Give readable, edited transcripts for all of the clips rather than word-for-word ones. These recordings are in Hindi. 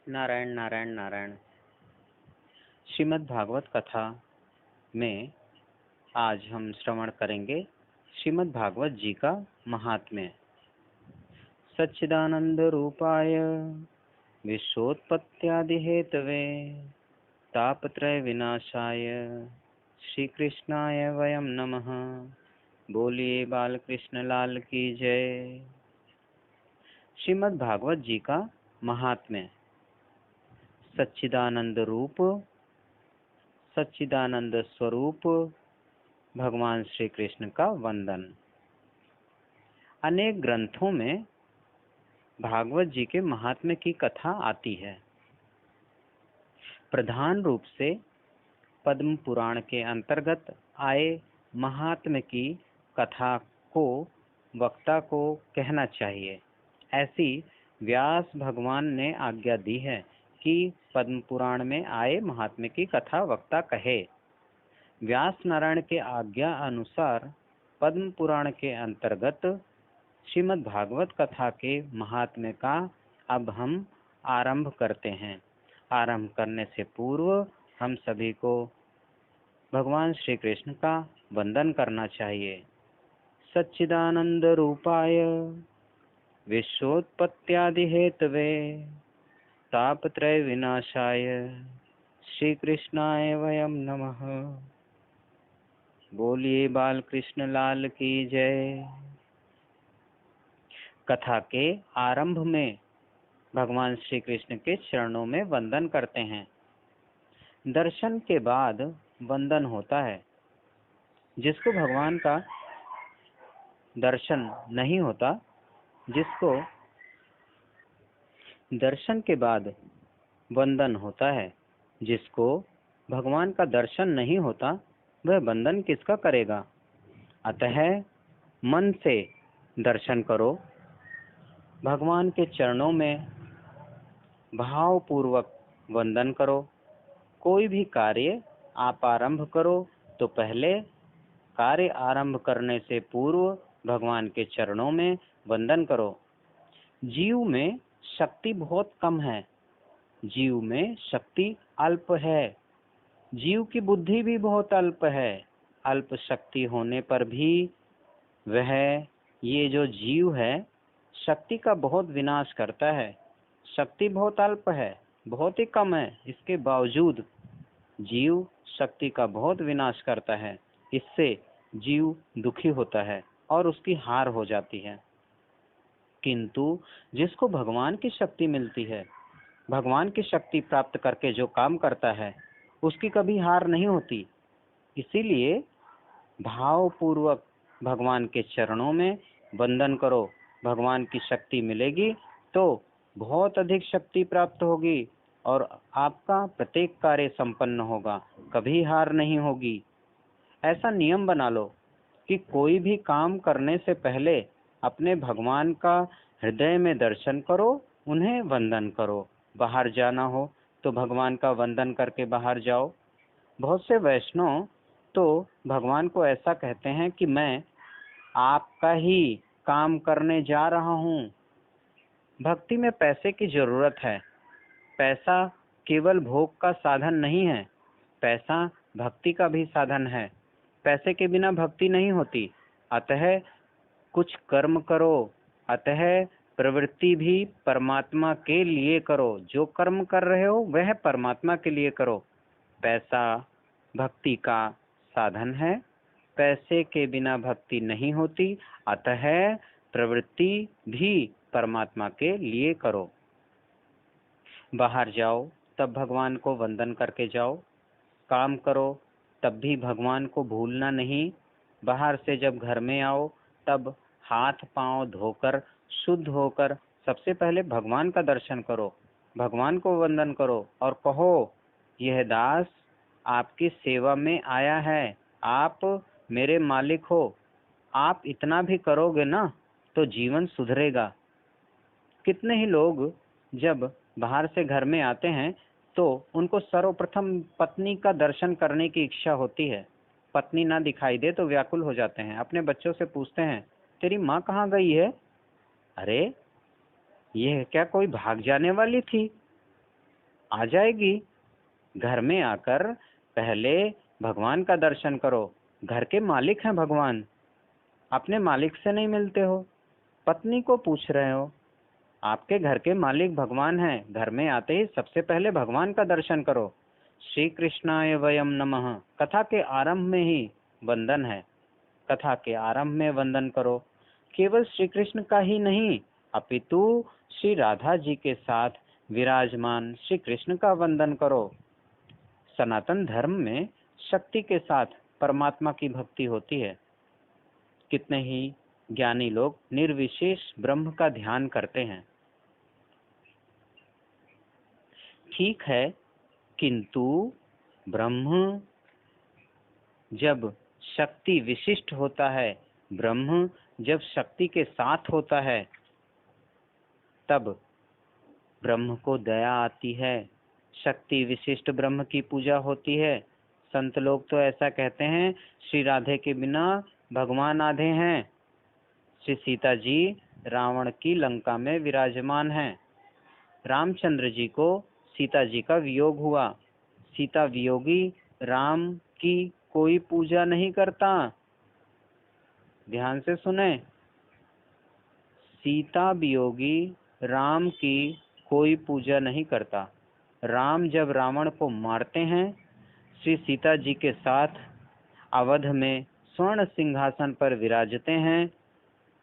नारायण नारायण नारायण। श्रीमद् भागवत कथा में आज हम श्रवण करेंगे श्रीमद् भागवत जी का महात्म्य। सच्चिदानंद रूपाय विश्वोत्पत्त्यादि हेतवे तापत्रय विनाशाय श्री कृष्णाय वयम नमः। बोलिए बालकृष्ण लाल की जय। श्रीमद् भागवत जी का महात्म्य। सच्चिदानंद रूप, सच्चिदानंद स्वरूप भगवान श्री कृष्ण का वंदन। अनेक ग्रंथों में भागवत जी के महात्म्य की कथा आती है। प्रधान रूप से पद्म पुराण के अंतर्गत आए महात्म्य की कथा को वक्ता को कहना चाहिए। ऐसी व्यास भगवान ने आज्ञा दी है कि पद्म पुराण में आए महात्म्य की कथा वक्ता कहे। व्यास नारायण के आज्ञा अनुसार पद्म पुराण के अंतर्गत श्रीमद् भागवत कथा के महात्म्य का अब हम आरंभ करते हैं। आरंभ करने से पूर्व हम सभी को भगवान श्री कृष्ण का वंदन करना चाहिए। सच्चिदानंद रूपाय विश्वोत्पत्त्यादि हेतवे तापत्रय विनाशाय श्री कृष्णाय वयम नमः। बोलिए बाल कृष्ण लाल की जय। कथा के आरंभ में भगवान श्री कृष्ण के चरणों में वंदन करते हैं। दर्शन के बाद वंदन होता है। जिसको भगवान का दर्शन नहीं होता, जिसको दर्शन के बाद वंदन होता है, जिसको भगवान का दर्शन नहीं होता, वह वंदन किसका करेगा। अतः मन से दर्शन करो, भगवान के चरणों में भावपूर्वक वंदन करो। कोई भी कार्य आप आरंभ करो तो पहले कार्य आरंभ करने से पूर्व भगवान के चरणों में वंदन करो। जीव में शक्ति बहुत कम है, जीव में शक्ति अल्प है, जीव की बुद्धि भी बहुत अल्प है। अल्प शक्ति होने पर भी वह ये जो जीव है शक्ति का बहुत विनाश करता है। शक्ति बहुत अल्प है, बहुत ही कम है, इसके बावजूद जीव शक्ति का बहुत विनाश करता है। इससे जीव दुखी होता है और उसकी हार हो जाती है। किंतु जिसको भगवान की शक्ति मिलती है, भगवान की शक्ति प्राप्त करके जो काम करता है, उसकी कभी हार नहीं होती। इसीलिए भावपूर्वक भगवान के चरणों में वंदन करो। भगवान की शक्ति मिलेगी तो बहुत अधिक शक्ति प्राप्त होगी और आपका प्रत्येक कार्य संपन्न होगा, कभी हार नहीं होगी। ऐसा नियम बना लो कि कोई भी काम करने से पहले अपने भगवान का हृदय में दर्शन करो, उन्हें वंदन करो। बाहर जाना हो तो भगवान का वंदन करके बाहर जाओ। बहुत से वैष्णव तो भगवान को ऐसा कहते हैं कि मैं आपका ही काम करने जा रहा हूँ। भक्ति में पैसे की जरूरत है। पैसा केवल भोग का साधन नहीं है, पैसा भक्ति का भी साधन है। पैसे के बिना भक्ति नहीं होती। अतः कुछ कर्म करो, अतः प्रवृत्ति भी परमात्मा के लिए करो। जो कर्म कर रहे हो वह परमात्मा के लिए करो। पैसा भक्ति का साधन है, पैसे के बिना भक्ति नहीं होती। अतः प्रवृत्ति भी परमात्मा के लिए करो। बाहर जाओ तब भगवान को वंदन करके जाओ। काम करो तब भी भगवान को भूलना नहीं। बाहर से जब घर में आओ तब हाथ पांव धोकर शुद्ध होकर सबसे पहले भगवान का दर्शन करो, भगवान को वंदन करो और कहो, यह दास आपकी सेवा में आया है, आप मेरे मालिक हो। आप इतना भी करोगे ना तो जीवन सुधरेगा। कितने ही लोग जब बाहर से घर में आते हैं तो उनको सर्वप्रथम पत्नी का दर्शन करने की इच्छा होती है। पत्नी ना दिखाई दे तो व्याकुल हो जाते हैं। अपने बच्चों से पूछते हैं, तेरी माँ कहाँ गई है? अरे यह क्या कोई भाग जाने वाली थी? आ जाएगी। घर में आकर पहले भगवान का दर्शन करो। घर के मालिक हैं भगवान, अपने मालिक से नहीं मिलते हो, पत्नी को पूछ रहे हो। आपके घर के मालिक भगवान हैं। घर में आते ही सबसे पहले भगवान का दर्शन करो। श्री कृष्णाय वयम नमः कथा के आरंभ में ही वंदन है। कथा के आरंभ में वंदन करो। केवल श्री कृष्ण का ही नहीं, अपितु श्री राधा जी के साथ विराजमान श्री कृष्ण का वंदन करो। सनातन धर्म में शक्ति के साथ परमात्मा की भक्ति होती है। कितने ही ज्ञानी लोग निर्विशेष ब्रह्म का ध्यान करते हैं। ठीक है, किंतु ब्रह्म जब शक्ति विशिष्ट होता है, ब्रह्म जब शक्ति के साथ होता है, तब ब्रह्म को दया आती है। शक्ति विशिष्ट ब्रह्म की पूजा होती है। संत लोग तो ऐसा कहते हैं, श्री राधे के बिना भगवान आधे हैं। श्री सीता जी रावण की लंका में विराजमान हैं। रामचंद्र जी को सीता जी का वियोग हुआ। सीता वियोगी राम की कोई पूजा नहीं करता। ध्यान से सुने, सीता वियोगी राम की कोई पूजा नहीं करता। राम जब रावण को मारते हैं, श्री सीता जी के साथ अवध में स्वर्ण सिंहासन पर विराजते हैं।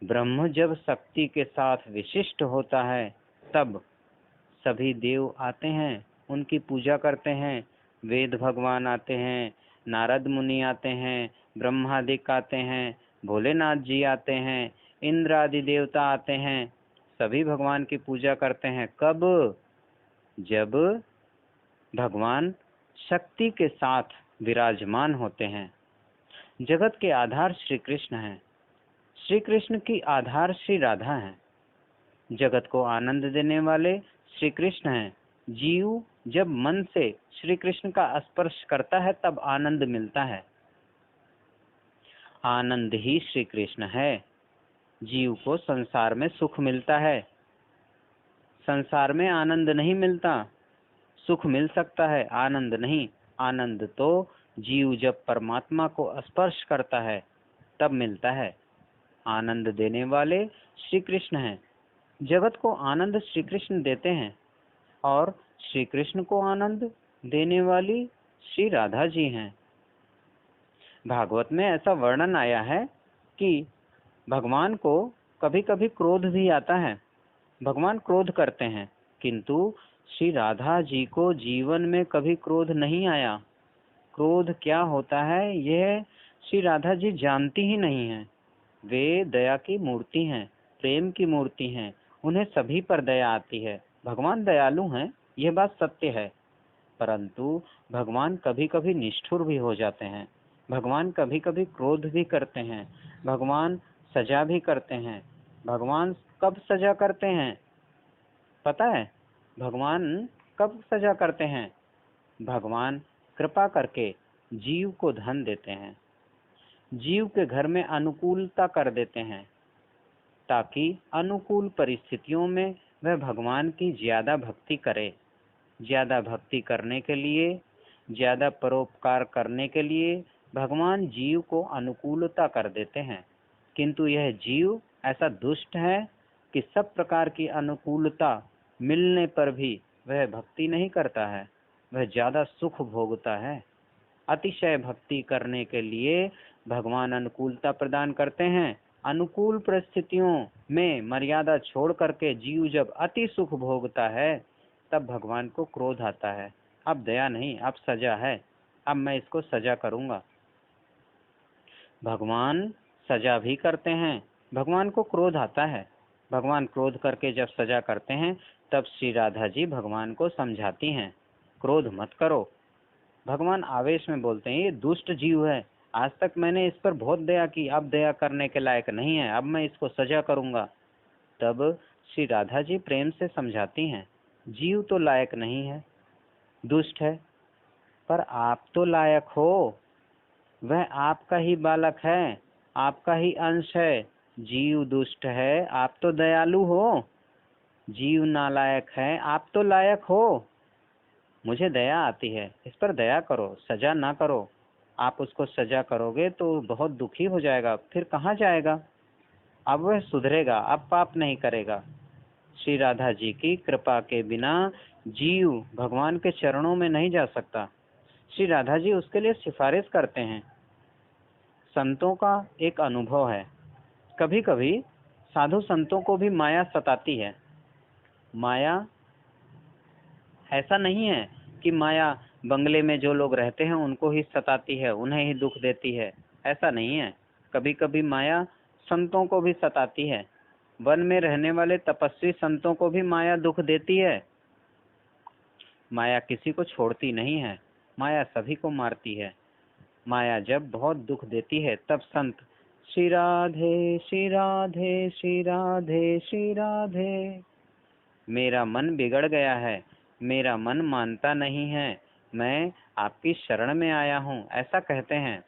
ब्रह्म जब शक्ति के साथ विशिष्ट होता है, तब सभी देव आते हैं, उनकी पूजा करते हैं। वेद भगवान आते हैं, नारद मुनि आते हैं, ब्रह्मादिक आते हैं, भोलेनाथ जी आते हैं, इंद्र आदि देवता आते हैं। सभी भगवान की पूजा करते हैं। कब? जब भगवान शक्ति के साथ विराजमान होते हैं। जगत के आधार श्री कृष्ण हैं। श्री कृष्ण की आधार श्री राधा हैं। जगत को आनंद देने वाले श्री कृष्ण हैं। जीव जब मन से श्री कृष्ण का स्पर्श करता है, तब आनंद मिलता है। आनंद ही श्री कृष्ण है। जीव को संसार में सुख मिलता है, संसार में आनंद नहीं मिलता। सुख मिल सकता है, आनंद नहीं। आनंद तो जीव जब परमात्मा को स्पर्श करता है, तब मिलता है। आनंद देने वाले श्री कृष्ण हैं। जगत को आनंद श्री कृष्ण देते हैं, और श्री कृष्ण को आनंद देने वाली श्री राधा जी हैं। भागवत में ऐसा वर्णन आया है कि भगवान को कभी कभी क्रोध भी आता है। भगवान क्रोध करते हैं, किंतु श्री राधा जी को जीवन में कभी क्रोध नहीं आया। क्रोध क्या होता है, यह श्री राधा जी जानती ही नहीं है। वे दया की मूर्ति हैं, प्रेम की मूर्ति हैं। उन्हें सभी पर दया आती है। भगवान दयालु हैं, यह बात सत्य है। परंतु भगवान कभी कभी निष्ठुर भी हो जाते हैं। भगवान कभी कभी क्रोध भी करते हैं। भगवान सजा भी करते हैं। भगवान कब सजा करते हैं पता है? भगवान कब सजा करते हैं? भगवान कृपा करके जीव को धन देते हैं, जीव के घर में अनुकूलता कर देते हैं, ताकि अनुकूल परिस्थितियों में वह भगवान की ज्यादा भक्ति करे। ज्यादा भक्ति करने के लिए, ज्यादा परोपकार करने के लिए भगवान जीव को अनुकूलता कर देते हैं। किंतु यह जीव ऐसा दुष्ट है कि सब प्रकार की अनुकूलता मिलने पर भी वह भक्ति नहीं करता है। वह ज्यादा सुख भोगता है। अतिशय भक्ति करने के लिए भगवान अनुकूलता प्रदान करते हैं। अनुकूल परिस्थितियों में मर्यादा छोड़ करके जीव जब अति सुख भोगता है, तब भगवान को क्रोध आता है। अब दया नहीं, अब सजा है। अब मैं इसको सजा करूंगा। भगवान सजा भी करते हैं। भगवान को क्रोध आता है। भगवान क्रोध करके जब सजा करते हैं, तब श्री राधा जी भगवान को समझाती हैं, क्रोध मत करो। भगवान आवेश में बोलते हैं, ये दुष्ट जीव है, आज तक मैंने इस पर बहुत दया की, अब दया करने के लायक नहीं है, अब मैं इसको सजा करूंगा। तब श्री राधा जी प्रेम से समझाती हैं, जीव तो लायक नहीं है, दुष्ट है, पर आप तो लायक हो। वह आपका ही बालक है, आपका ही अंश है। जीव दुष्ट है, आप तो दयालु हो। जीव नालायक है, आप तो लायक हो। मुझे दया आती है, इस पर दया करो, सजा ना करो। आप उसको सजा करोगे तो बहुत दुखी हो जाएगा, फिर कहाँ जाएगा? अब वह सुधरेगा, अब पाप नहीं करेगा। श्री राधा जी की कृपा के बिना जीव भगवान के चरणों में नहीं जा सकता। श्री राधा जी उसके लिए सिफारिश करते हैं। संतों का एक अनुभव है, कभी कभी साधु संतों को भी माया सताती है। माया ऐसा नहीं है कि माया बंगले में जो लोग रहते हैं उनको ही सताती है, उन्हें ही दुख देती है, ऐसा नहीं है। कभी कभी माया संतों को भी सताती है। वन में रहने वाले तपस्वी संतों को भी माया दुख देती है। माया किसी को छोड़ती नहीं है, माया सभी को मारती है। माया जब बहुत दुख देती है तब संत श्री राधे श्री राधे श्री राधे श्री राधे, मेरा मन बिगड़ गया है, मेरा मन मानता नहीं है, मैं आपकी शरण में आया हूँ, ऐसा कहते हैं।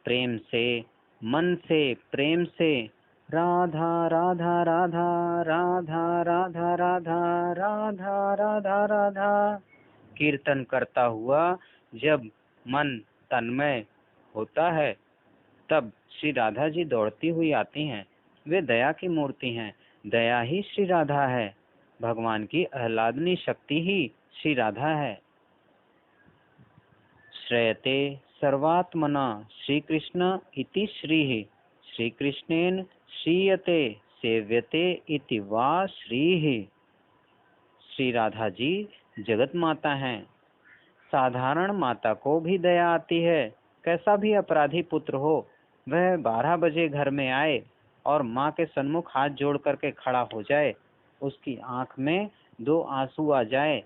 प्रेम से, मन से, प्रेम से राधा राधा राधा राधा राधा राधा राधा राधा राधा कीर्तन करता हुआ जब मन तन्मय होता है तब श्री राधा जी दौड़ती हुई आती हैं। वे दया की मूर्ति हैं, दया ही श्री राधा है। भगवान की आह्लादनी शक्ति ही श्री राधा है। श्रयते सर्वात्मना श्री कृष्ण इति श्रीः, श्री कृष्णेन श्रीयते सेव्यते इति वा श्रीः। श्री राधा जी जगत माता हैं। साधारण माता को भी दया आती है। कैसा भी अपराधी पुत्र हो, वह 12 बजे घर में आए और माँ के सन्मुख हाथ जोड़ करके खड़ा हो जाए, उसकी आंख में 2 आंसू आ जाए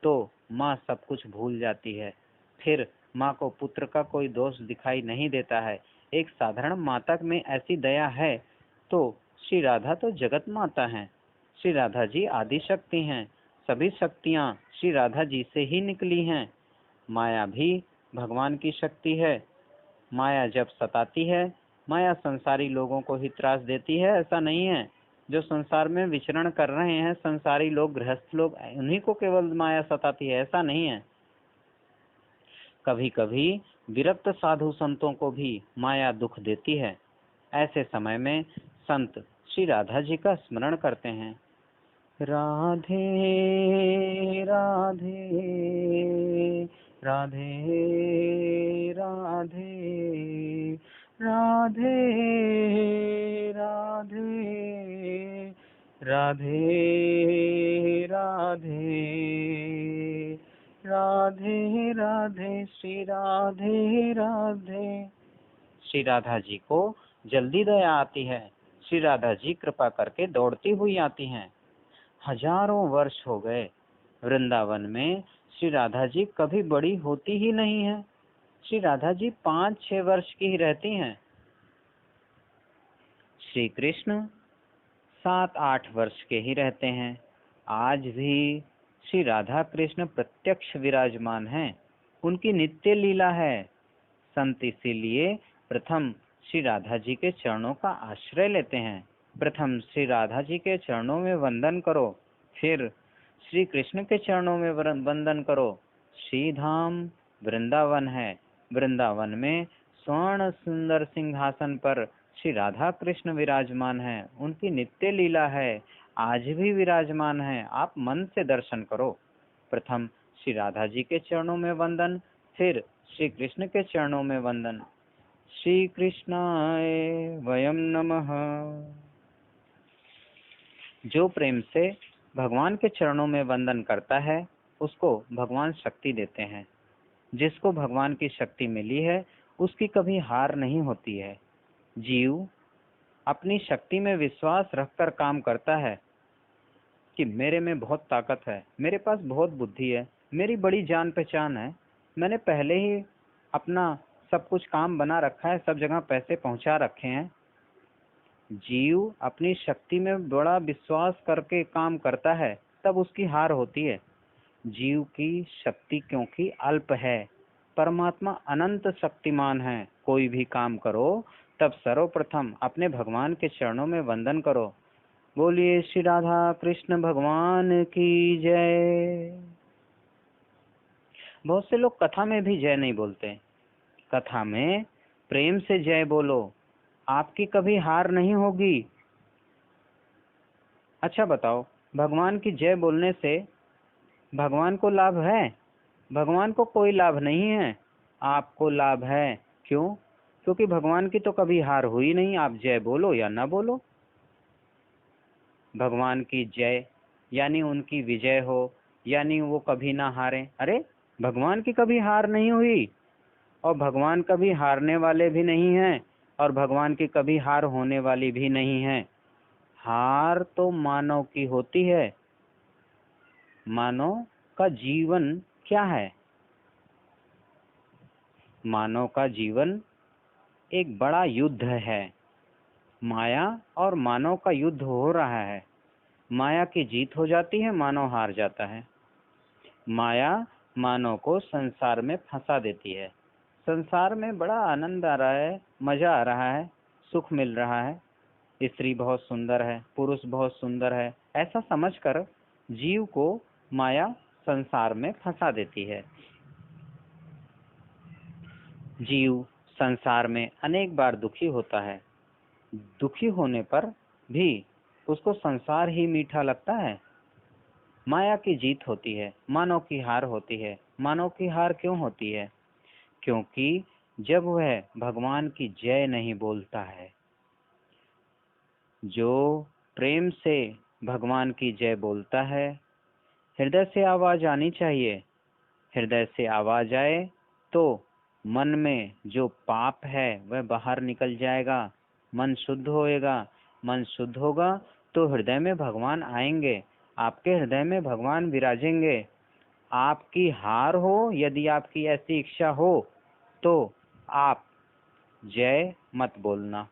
तो माँ सब कुछ भूल जाती है। फिर माँ को पुत्र का कोई दोष दिखाई नहीं देता है। एक साधारण माता में ऐसी दया है तो श्री राधा तो जगत माता हैं। श्री राधा जी आदि शक्ति हैं। सभी शक्तियाँ श्री राधा जी से ही निकली हैं। माया भी भगवान की शक्ति है। माया जब सताती है, माया संसारी लोगों को ही त्रास देती है, ऐसा नहीं है। जो संसार में विचरण कर रहे हैं, संसारी लोग, गृहस्थ लोग, उन्हीं को केवल माया सताती है, ऐसा नहीं है। कभी कभी विरक्त साधु संतों को भी माया दुख देती है। ऐसे समय में संत श्री राधा जी का स्मरण करते हैं। राधे राधे राधे राधे राधे राधे राधे राधे राधे राधे श्री राधे राधे। श्री राधा जी को जल्दी दया आती है। श्री राधा जी कृपा करके दौड़ती हुई आती हैं। हजारों वर्ष हो गए, वृंदावन में श्री राधा जी कभी बड़ी होती ही नहीं है। श्री राधा जी 5-6 वर्ष की ही रहती हैं। श्री कृष्ण 7-8 वर्ष के ही रहते हैं। आज भी श्री राधा कृष्ण प्रत्यक्ष विराजमान हैं। उनकी नित्य लीला है। संत इसीलिए प्रथम श्री राधा जी के चरणों का आश्रय लेते हैं। प्रथम श्री राधा जी के चरणों में वंदन करो, फिर श्री कृष्ण के चरणों में वंदन करो। श्री धाम वृंदावन है। वृंदावन में स्वर्ण सुंदर सिंहासन पर श्री राधा कृष्ण विराजमान हैं। उनकी नित्य लीला है, आज भी विराजमान है। आप मन से दर्शन करो। प्रथम श्री राधा जी के चरणों में वंदन, फिर श्री कृष्ण के चरणों में वंदन। श्री कृष्णाय वयम नमः। जो प्रेम से भगवान के चरणों में वंदन करता है उसको भगवान शक्ति देते हैं। जिसको भगवान की शक्ति मिली है उसकी कभी हार नहीं होती है। जीव अपनी शक्ति में विश्वास रखकर काम करता है कि मेरे में बहुत ताकत है, मेरे पास बहुत बुद्धि है, मेरी बड़ी जान पहचान है, मैंने पहले ही अपना सब कुछ काम बना रखा है, सब जगह पैसे पहुंचा रखे हैं। जीव अपनी शक्ति में बड़ा विश्वास करके काम करता है तब उसकी हार होती है। जीव की शक्ति क्योंकि अल्प है, परमात्मा अनंत शक्तिमान है। कोई भी काम करो तब सर्वप्रथम अपने भगवान के चरणों में वंदन करो। बोलिए श्री राधा कृष्ण भगवान की जय। बहुत से लोग कथा में भी जय नहीं बोलते। कथा में प्रेम से जय बोलो, आपकी कभी हार नहीं होगी। अच्छा बताओ, भगवान की जय बोलने से भगवान को लाभ है? भगवान को कोई लाभ नहीं है, आपको लाभ है। क्यों? क्योंकि भगवान की तो कभी हार हुई नहीं, आप जय बोलो या ना बोलो। भगवान की जय यानी उनकी विजय हो, यानी वो कभी ना हारे। अरे भगवान की कभी हार नहीं हुई, और भगवान कभी हारने वाले भी नहीं हैं, और भगवान की कभी हार होने वाली भी नहीं है। हार तो मानव की होती है। मानव का जीवन क्या है? मानव का जीवन एक बड़ा युद्ध है। माया और मानव का युद्ध हो रहा है। माया की जीत हो जाती है, मानव हार जाता है। माया मानव को संसार में फंसा देती है। संसार में बड़ा आनंद आ रहा है, मजा आ रहा है, सुख मिल रहा है, स्त्री बहुत सुंदर है, पुरुष बहुत सुंदर है, ऐसा समझकर जीव को माया संसार में फंसा देती है। जीव संसार में अनेक बार दुखी होता है। दुखी होने पर भी उसको संसार ही मीठा लगता है। माया की जीत होती है, मानव की हार होती है। मानव की हार क्यों होती है? क्योंकि जब वह भगवान की जय नहीं बोलता है। जो प्रेम से भगवान की जय बोलता है, हृदय से आवाज आनी चाहिए। हृदय से आवाज आए तो मन में जो पाप है वह बाहर निकल जाएगा, मन शुद्ध होएगा। मन शुद्ध होगा तो हृदय में भगवान आएंगे, आपके हृदय में भगवान विराजेंगे। आपकी हार हो, यदि आपकी ऐसी इच्छा हो तो आप जय मत बोलना,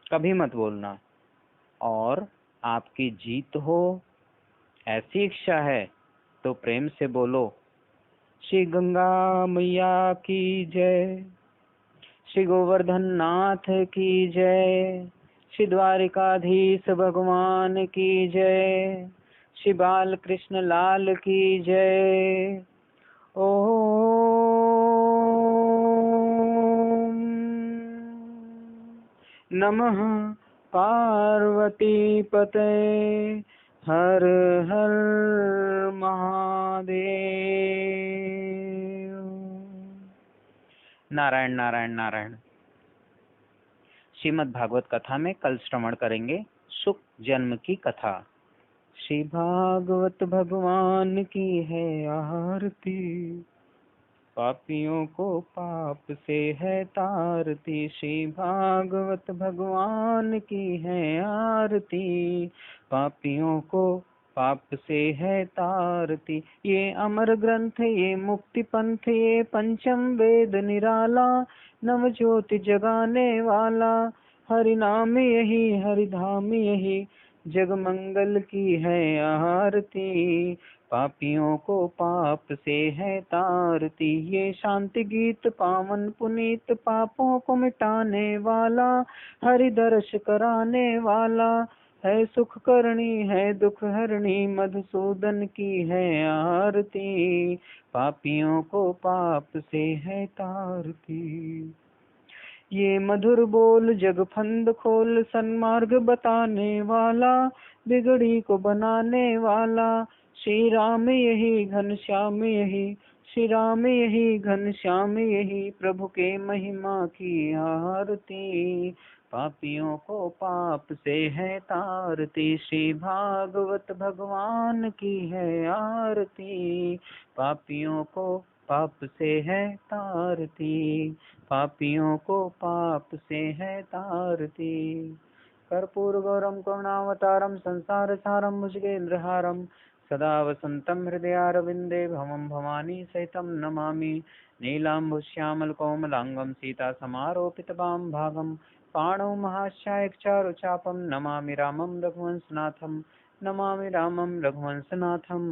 कभी मत बोलना। और आपकी जीत हो, ऐसी इच्छा है तो प्रेम से बोलो, श्री गंगा मैया की जय, श्री गोवर्धन नाथ की जय, श्री द्वारिकाधीश भगवान की जय, श्री बाल कृष्ण लाल की जय। ओम नमः पार्वती पते, हर हर महादेव। नारायण नारायण नारायण। श्रीमद् भागवत कथा में कल श्रवण करेंगे सुख जन्म की कथा। श्री भागवत भगवान की है आरती, पापियों को पाप से है तारती। श्री भागवत भगवान की है आरती, पापियों को पाप से है तारती। ये अमर ग्रंथ, ये मुक्ति पंथ, ये पंचम वेद निराला, नव ज्योति जगाने वाला। हरि नाम यही, हरि धाम यही, जग मंगल की है आरती। पापियों को पाप से है तारती। ये शांति गीत पावन पुनीत, पापों को मिटाने वाला, हरि दर्श कराने वाला। है सुख करनी है दुख हरणी, मधुसूदन की है आरती। पापियों को पाप से है तारती। ये मधुर बोल जग फंद खोल, सन्मार्ग बताने वाला, बिगड़ी को बनाने वाला। श्री राम यही घनश्याम यही, श्री राम यही घनश्याम यही, प्रभु के महिमा की आरती। पापियों को पाप से है तारती। श्री भागवत भगवान की है आरती। पापियों को पाप से है तारती। पापियों को पाप से है तारती। कर्पूर गौरम करुणावतारम, संसार सारम भुजगेन्द्रहारम, सदा वसंतम हृदयारविंदे, भवम भवानी सहितम नमामि। नीलाम्बुश्यामल कोमलांगम, सीता समारोपितवाम भागम, पाणौ महाश्चायक चारुचापम, नमामि रामं रघुवंशनाथम, नमामि रामं रघुवंशनाथम।